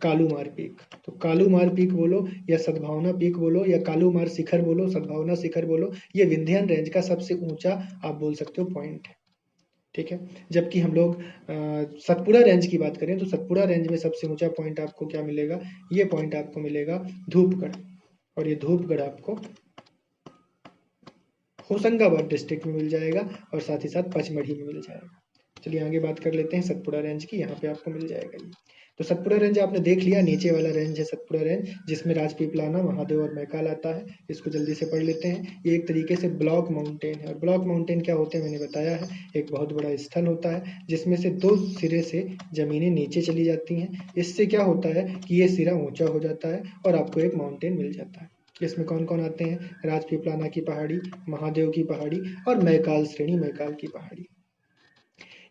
कालूमार पीक। तो कालूमार पीक बोलो या सद्भावना पीक बोलो या कालूमार शिखर बोलो, सद्भावना शिखर बोलो, ये विंध्यन रेंज का सबसे ऊंचा आप बोल सकते हो पॉइंट है, ठीक है। जबकि हम लोग सतपुड़ा रेंज की बात करें तो सतपुड़ा रेंज में सबसे ऊंचा पॉइंट आपको क्या मिलेगा? ये पॉइंट आपको मिलेगा धूपगढ़, और ये धूपगढ़ आपको होशंगाबाद डिस्ट्रिक्ट में मिल जाएगा, और साथ ही साथ पचमढ़ी में मिल जाएगा। चलिए आगे बात कर लेते हैं सतपुड़ा रेंज की, यहाँ पे आपको मिल जाएगा ये। तो सतपुड़ा रेंज आपने देख लिया, नीचे वाला रेंज है सतपुड़ा रेंज, जिसमें राजपीपलाना, महादेव और मैकाल आता है। इसको जल्दी से पढ़ लेते हैं। ये एक तरीके से ब्लॉक माउंटेन है, और ब्लॉक माउंटेन क्या होते हैं मैंने बताया है, एक बहुत बड़ा स्थल होता है जिसमें से 2 सिरे से जमीनें नीचे चली जाती हैं। इससे क्या होता है कि ये सिरा ऊंचा हो जाता है और आपको एक माउंटेन मिल जाता है। इसमें कौन कौन आते हैं? राजपीपलाना की पहाड़ी, महादेव की पहाड़ी और मैकाल श्रेणी, मैकाल की पहाड़ी।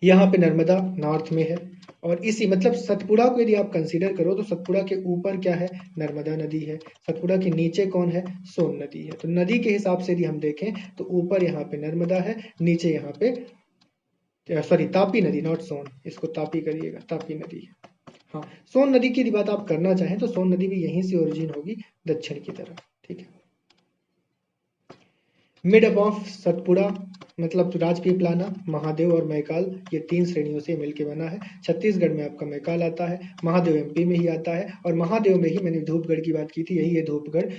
यहाँ पे नर्मदा नॉर्थ में है, और इसी मतलब सतपुड़ा को यदि आप कंसीडर करो तो सतपुड़ा के ऊपर क्या है? नर्मदा नदी है। सतपुड़ा के नीचे कौन है? सोन नदी है। तो नदी के हिसाब से यदि हम देखें तो ऊपर यहाँ पे नर्मदा है, नीचे यहाँ पे सॉरी तापी नदी, नॉट सोन, इसको तापी करिएगा, तापी नदी है। हाँ, सोन नदी की यदि बात आप करना चाहें तो सोन नदी भी यहीं से ओरिजिन होगी दक्षिण की तरफ, ठीक है। मिड अप ऑफ सतपुड़ा मतलब राजपीपलाना, महादेव और मैकाल, ये 3 श्रेणियों से मिलकर बना है। छत्तीसगढ़ में आपका मैकाल आता है, महादेव एमपी में ही आता है, और महादेव में ही मैंने धूपगढ़ की बात की थी, यही है धूपगढ़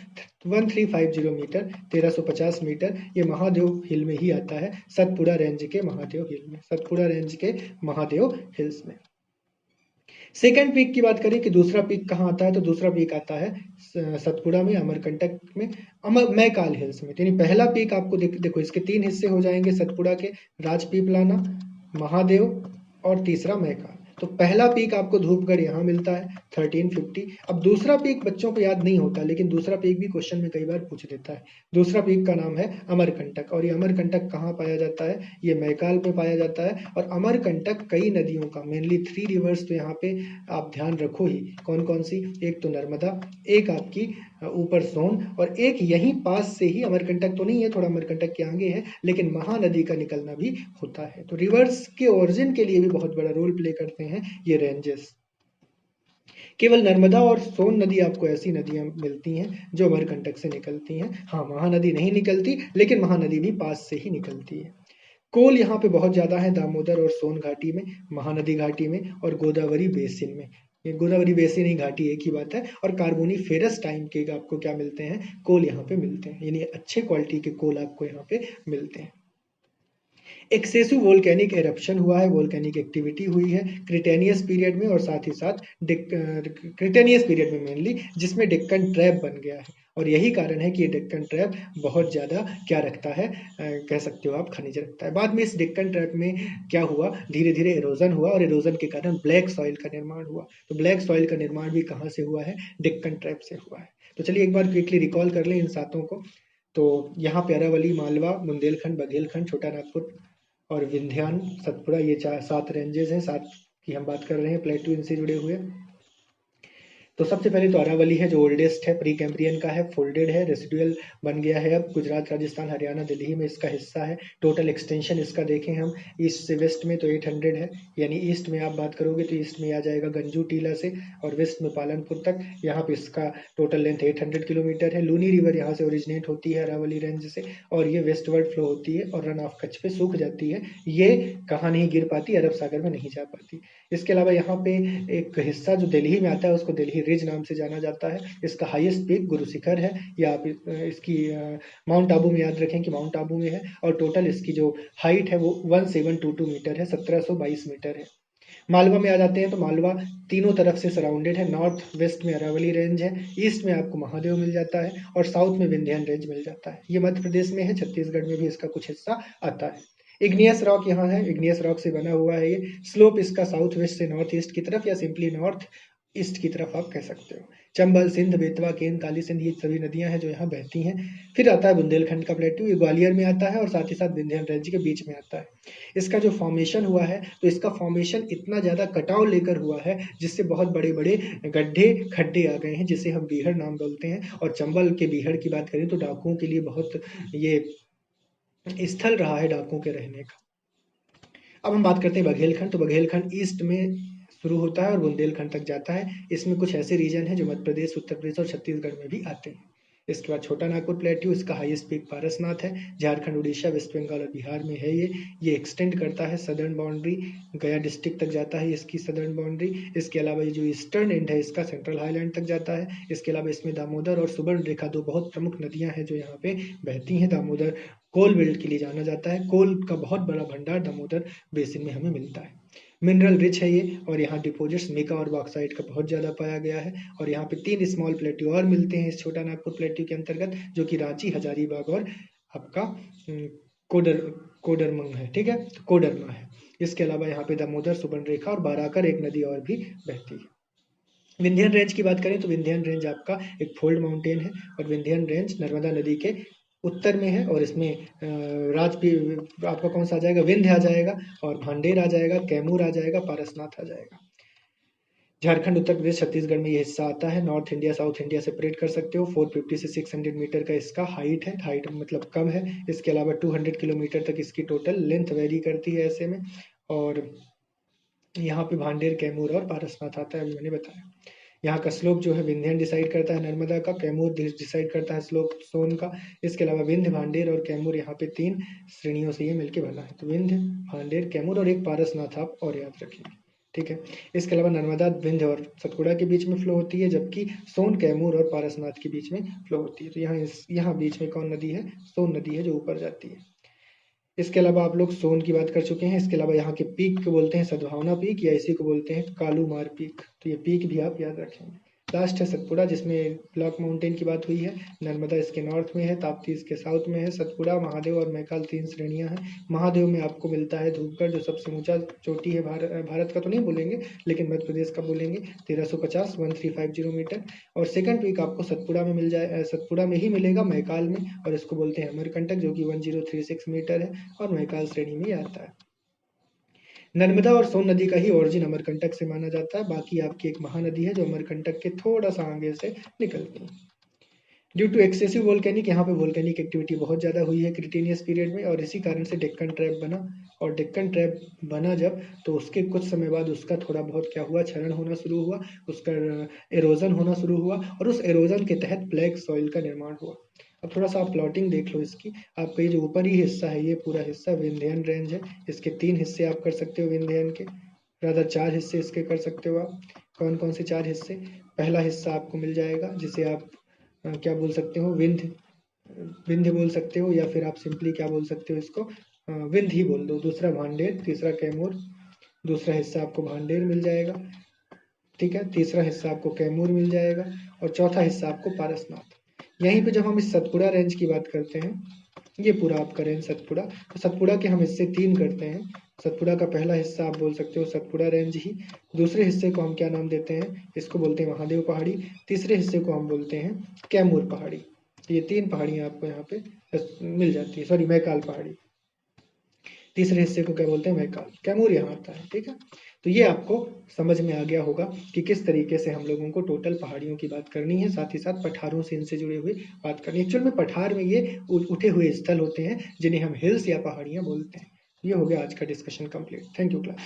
1350 मीटर, 1350 मीटर, ये महादेव हिल में ही आता है, सतपुड़ा रेंज के महादेव हिल में, सतपुड़ा रेंज के महादेव हिल्स में। सेकेंड पीक की बात करें कि दूसरा पीक कहाँ आता है, तो दूसरा पीक आता है सतपुड़ा में, अमरकंटक में, मैकाल हिल्स में। यानी पहला पीक आपको देखो इसके 3 हिस्से हो जाएंगे सतपुड़ा के, राजपीपलाना, महादेव और तीसरा मैकाल। तो पहला पीक आपको धूपगढ़ यहाँ मिलता है 1350। अब दूसरा पीक बच्चों को याद नहीं होता, लेकिन दूसरा पीक भी क्वेश्चन में कई बार पूछ देता है। दूसरा पीक का नाम है अमरकंटक, और ये अमरकंटक कहाँ पाया जाता है? ये मैकाल में पाया जाता है। और अमरकंटक कई नदियों का, मेनली 3 रिवर्स तो यहाँ पे आप ध्यान रखो ही, कौन कौन सी? एक तो नर्मदा, एक आपकी ऊपर सोन, और एक यहीं पास से ही, अमरकंटक तो नहीं है, थोड़ा अमरकंटक के आगे है, लेकिन महानदी का निकलना भी होता है। तो रिवर्स के ओरिजिन के लिए भी बहुत बड़ा रोल प्ले करते हैं ये रेंजेस। केवल नर्मदा और सोन नदी आपको ऐसी नदियां मिलती हैं जो अमरकंटक से निकलती हैं। हाँ, महानदी नहीं निकलती, लेकिन महानदी भी पास से ही निकलती है। कोल यहाँ पे बहुत ज्यादा है दामोदर और सोन घाटी में, महानदी घाटी में और गोदावरी बेसिन में। ये गोदावरी बेसिन ही घाटी एक ही बात है। और कार्बोनीफेरस टाइम के आपको क्या मिलते हैं, कोल यहाँ पे मिलते हैं, यानी अच्छे क्वालिटी के कोल आपको यहाँ पे मिलते हैं। एक्सेसिव वोल्केनिक एरप्शन हुआ है, वोल्केनिक एक्टिविटी हुई है क्रिटेनियस पीरियड में, और साथ ही साथ क्रिटेनियस पीरियड में मेनली, जिसमें डेक्कन ट्रैप बन गया है। और यही कारण है कि ये डेक्कन ट्रैप बहुत ज़्यादा क्या रखता है, कह सकते हो आप, खनिज रखता है। बाद में इस डेक्कन ट्रैप में क्या हुआ, धीरे धीरे इरोजन हुआ, और इरोजन के कारण ब्लैक सॉइल का निर्माण हुआ। तो ब्लैक सॉइल का निर्माण भी कहाँ से हुआ है, डेक्कन ट्रैप से हुआ है। तो चलिए एक बार क्विकली रिकॉल कर लें इन सातों को। तो यहाँ पे अरावली, मालवा, बुंदेलखंड, बघेलखंड, छोटा नागपुर और विंध्यान, सतपुड़ा, ये चार 7 रेंजेस हैं, 7 की हम बात कर रहे हैं प्लेटू इनसे जुड़े हुए। तो सबसे पहले तो अरावली है जो ओल्डेस्ट है, प्री कैम्ब्रियन का है, फोल्डेड है, रेसिडुअल बन गया है, अब गुजरात, राजस्थान, हरियाणा, दिल्ली में इसका हिस्सा है। टोटल एक्सटेंशन इसका देखें हम ईस्ट से वेस्ट में तो 800 है, यानी ईस्ट में आप बात करोगे तो ईस्ट में आ जाएगा गंजू टीला से, और वेस्ट में पालनपुर तक। यहाँ पे इसका टोटल लेंथ 800 किलोमीटर है। लूनी रिवर यहाँ से ओरिजिनेट होती है अरावली रेंज से, और ये वेस्टवर्ड फ्लो होती है और रन ऑफ कच्छ पे सूख जाती है। ये कहाँ नहीं गिर पाती, अरब सागर में नहीं जा पाती। इसके अलावा यहाँ पे एक हिस्सा जो दिल्ली में आता है उसको दिल्ली रिज नाम से जाना जाता है। इसका हाईएस्ट पीक गुरु शिखर है, या आप इसकी माउंट आबू में याद रखें कि माउंट आबू में है, और टोटल इसकी जो हाइट है वो 1722 मीटर है, 1722 मीटर है। मालवा में आ जाते हैं तो मालवा तीनों तरफ से सराउंडेड है। नॉर्थ वेस्ट में अरावली रेंज है, ईस्ट में आपको महादेव मिल जाता है, और साउथ में विंध्यान रेंज मिल जाता है। ये मध्य प्रदेश में है, छत्तीसगढ़ में भी इसका कुछ हिस्सा आता है। इग्नियस रॉक यहाँ है, इग्नियस रॉक से बना हुआ है ये। स्लोप इसका साउथ वेस्ट से नॉर्थ ईस्ट की तरफ, या सिंपली नॉर्थ ईस्ट की तरफ आप कह सकते हो। चंबल, सिंध, बेतवा, केन, काली सिंध, ये सभी नदियां हैं जो यहाँ बहती हैं। फिर आता है बुंदेलखंड का प्लेटू, ये ग्वालियर में आता है और साथ ही साथ विंध्यान रेंज के बीच में आता है। इसका जो फॉर्मेशन हुआ है, तो इसका फॉर्मेशन इतना ज्यादा कटाव लेकर हुआ है जिससे बहुत बड़े बड़े गड्ढे खड्डे आ गए हैं, जिसे हम बीहड़ नाम बोलते हैं। और चंबल के बीहड़ की बात करें तो डाकुओं के लिए बहुत ये स्थल रहा है डाकुओं के रहने का। अब हम बात करते हैं बघेलखंड। तो बघेलखंड ईस्ट में शुरू होता है और बुंदेलखंड तक जाता है। इसमें कुछ ऐसे रीजन हैं जो मध्य प्रदेश, उत्तर प्रदेश और छत्तीसगढ़ में भी आते हैं। इसके बाद छोटा नागपुर प्लेट्यू, इसका हाईएस्ट पीक पारसनाथ है। झारखंड, उड़ीसा, वेस्ट बंगाल और बिहार में है ये एक्सटेंड करता है सदर्न बाउंड्री, गया डिस्ट्रिक्ट तक जाता है इसकी सदर्न बाउंड्री। इसके अलावा ये जो ईस्टर्न एंड है इसका सेंट्रल हाईलैंड तक जाता है। इसके अलावा इसमें दामोदर और सुबर्ण रेखा, दो बहुत प्रमुख नदियां हैं जो यहाँ पे बहती हैं। दामोदर कोल बेल्ट के लिए जाना जाता है, कोल का बहुत बड़ा भंडार दामोदर बेसिन में हमें मिलता है। मिनरल रिच है ये, और यहाँ डिपोजिट्स मिका और बॉक्साइट का बहुत ज़्यादा पाया गया है। और यहाँ पे 3 स्मॉल प्लेट्यू और मिलते हैं इस छोटा नागपुर प्लेट्यू के अंतर्गत, जो कि रांची, हजारीबाग और आपका कोडर कोडरमंग है, ठीक है, तो कोडरमा है। इसके अलावा यहाँ पे दामोदर, सुबर्ण रेखा और बाराकर एक नदी और भी बहती है। विंध्यन रेंज की बात करें तो विंध्यन रेंज आपका एक फोल्ड माउंटेन है, और विंध्यन रेंज नर्मदा नदी के उत्तर में है, और इसमें आपका कौन सा आ जाएगा, विंध्य आ जाएगा, और भांडेर आ जाएगा, कैमूर आ जाएगा, पारसनाथ आ जाएगा। झारखंड, उत्तर प्रदेश, छत्तीसगढ़ में ये हिस्सा आता है। North India, south India separate कर सकते हो। 450 से 600 मीटर का इसका हाइट है, हाइट मतलब कम है। इसके अलावा 200 किलोमीटर तक इसकी टोटल लेंथ वेरी करती है ऐसे में। और यहाँ पे भांडेर, कैमूर और पारसनाथ आता है, अभी मैंने बताया। यहाँ का स्लोप जो है विंध्यन डिसाइड करता है नर्मदा का, कैमूर डिसाइड करता है स्लोप सोन का। इसके अलावा विंध्य, भांडेर और कैमूर यहाँ पे 3 श्रेणियों से ये मिलके बना है। तो विंध्य, भांडेर, कैमूर और एक पारसनाथ आप और याद रखेंगे, ठीक है। इसके अलावा नर्मदा विंध्य और सतपुड़ा के बीच में फ्लो होती है, जबकि सोन, कैमूर और पारसनाथ के बीच में फ्लो होती है। तो यहाँ बीच में कौन नदी है, सोन नदी है जो ऊपर जाती है। इसके अलावा आप लोग सोन की बात कर चुके हैं। इसके अलावा यहाँ के पीक को बोलते हैं सद्भावना पीक, या इसी को बोलते हैं कालूमार पीक। तो ये पीक भी आप याद रखेंगे। लास्ट है सतपुड़ा, जिसमें ब्लॉक माउंटेन की बात हुई है। नर्मदा इसके नॉर्थ में है, ताप्ती इसके साउथ में है। सतपुड़ा, महादेव और मैकाल 3 श्रेणियां हैं। महादेव में आपको मिलता है धूपगढ़, जो सबसे ऊंचा चोटी है भारत का तो नहीं बोलेंगे, लेकिन मध्य प्रदेश का बोलेंगे, 1350 1350 मीटर। और सेकंड पीक आपको सतपुड़ा में मिल जाए, सतपुड़ा में ही मिलेगा, मैकाल में, और इसको बोलते हैं अमरकंटक, जो कि 1036 मीटर है और मैकाल श्रेणी में आता है। नर्मदा और सोन नदी का ही ओरिजिन अमरकंटक से माना जाता है। बाकी आपकी एक महानदी है जो अमरकंटक के थोड़ा सा आगे से निकलती है। ड्यू टू एक्सेसिव वोल्केनिक, यहाँ पे वोल्केनिक एक्टिविटी बहुत ज़्यादा हुई है क्रिटेनियस पीरियड में, और इसी कारण से डेक्कन ट्रैप बना। और डेक्कन ट्रैप बना जब, तो उसके कुछ समय बाद उसका थोड़ा बहुत क्या हुआ, क्षरण होना शुरू हुआ, उसका एरोजन होना शुरू हुआ, और उस एरोजन के तहत ब्लैक सॉइल का निर्माण हुआ। अब थोड़ा सा आप प्लॉटिंग देख लो इसकी। आपका ये जो ऊपरी हिस्सा है, ये पूरा हिस्सा विंध्यन रेंज है। इसके 3 हिस्से आप कर सकते हो विंध्यन के, रादर 4 हिस्से इसके कर सकते हो आप। कौन कौन से 4 हिस्से? पहला हिस्सा आपको मिल जाएगा जिसे आप क्या बोल सकते हो, विंध्य बोल सकते हो, या फिर आप सिंपली क्या बोल सकते हो इसको, विंध्य ही बोल दो। दूसरा भांडेर, तीसरा कैमूर, दूसरा हिस्सा आपको भांडेर मिल जाएगा, ठीक है। तीसरा हिस्सा आपको कैमूर मिल जाएगा और चौथा हिस्सा आपको पारसनाथ। यहीं पे जब हम इस सतपुड़ा रेंज की बात करते हैं, ये पूरा आपका रेंज सतपुड़ा, तो सतपुड़ा के हम हिस्से 3 करते हैं। सतपुड़ा का पहला हिस्सा आप बोल सकते हो सतपुड़ा रेंज ही। दूसरे हिस्से को हम क्या नाम देते हैं, इसको बोलते हैं महादेव पहाड़ी। तीसरे हिस्से को हम बोलते हैं कैमूर पहाड़ी। ये 3 पहाड़ियां आपको यहाँ पे मिल जाती है, सॉरी मैकाल पहाड़ी। तीसरे हिस्से को क्या बोलते हैं, मैकाल। कैमूर यहाँ आता है, ठीक है। तो ये आपको समझ में आ गया होगा कि किस तरीके से हम लोगों को टोटल पहाड़ियों की बात करनी है, साथ ही साथ पठारों से इनसे जुड़े हुए बात करनी है। एक्चुअल में पठार में ये उठे हुए स्थल होते हैं जिन्हें हम हिल्स या पहाड़ियां बोलते हैं। ये हो गया आज का discussion complete. Thank you class.